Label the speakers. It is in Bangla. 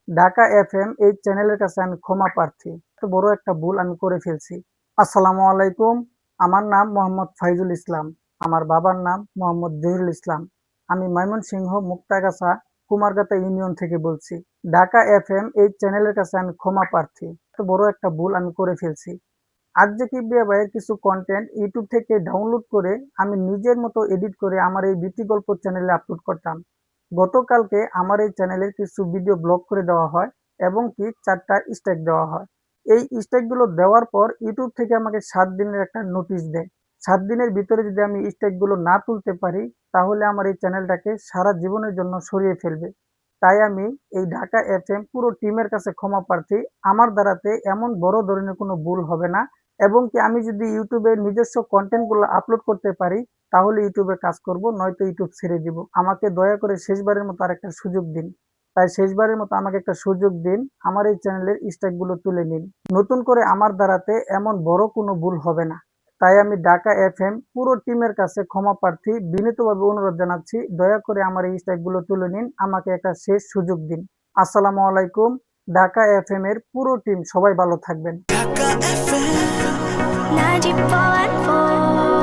Speaker 1: ঢাকা এফএম এই চ্যানেলের কাছে আমি ক্ষমা প্রার্থী। এত বড় একটা ভুল আমি করে ফেলছি। আসসালামু আলাইকুম। আমার নাম মোহাম্মদ ফাইজুল ইসলাম। আমার বাবার নাম মোহাম্মদ জহিরুল ইসলাম। আমি ময়মনসিংহ মুক্তাগাছা কুমারগাতা ইউনিয়ন থেকে বলছি। ঢাকা এফএম এই চ্যানেলের কাছে আমি ক্ষমা প্রার্থী। এত বড় একটা ভুল আমি করে ফেলছি। আরজে কিবরিয়া ভাইয়ের কিছু কন্টেন্ট ইউটিউব থেকে ডাউনলোড করে আমি নিজের মতো এডিট করে আমার এই ভীতি গল্প চ্যানেলে আপলোড করতাম। গতকালকে আমার এই চ্যানেলের কিছু ভিডিও ব্লক করে দেওয়া হয় এবং কি ৪টা স্ট্রাইক দেওয়া হয়। এই স্ট্রাইকগুলো দেওয়ার পর ইউটিউব থেকে আমাকে ৭ দিনের একটা নোটিশ দেয়। ৭ দিনের ভিতরে যদি আমি স্ট্রাইকগুলো না তুলতে পারি তাহলে আমার এই চ্যানেলটাকে সারা জীবনের জন্য সরিয়ে ফেলবে। তাই আমি এই ঢাকা এফএম পুরো টিমের কাছে ক্ষমা প্রার্থী। আমার দ্বারাতে এমন বড় ধরনের কোনো ভুল হবে না এবং কি আমি যদি ইউটিউবে নিজস্ব কন্টেন্টগুলো আপলোড করতে পারি তাহলে ইউটিউবে কাজ করব, নয়তো ইউটিউব ছেড়ে দিব। আমাকে দয়া করে শেষবারের মতো আরেকটা সুযোগ দিন। তাই শেষবারের মতো আমাকে একটা সুযোগ দিন। আমার এই চ্যানেলের স্ট্রাইকগুলো তুলে নিন। নতুন করে আমার দ্বারাতে এমন বড় কোনো ভুল হবে না। তাই আমি ঢাকা এফএম পুরো টিমের কাছে ক্ষমা প্রার্থী। বিনীতভাবে অনুরোধ জানাচ্ছি, দয়া করে আমার এই স্ট্রাইকগুলো তুলে নিন। আমাকে একটা শেষ সুযোগ দিন। আসসালামু আলাইকুম। ঢাকা এফএম এর পুরো টিম সবাই ভালো থাকবেন।
Speaker 2: ঢাকা এফএম 94.4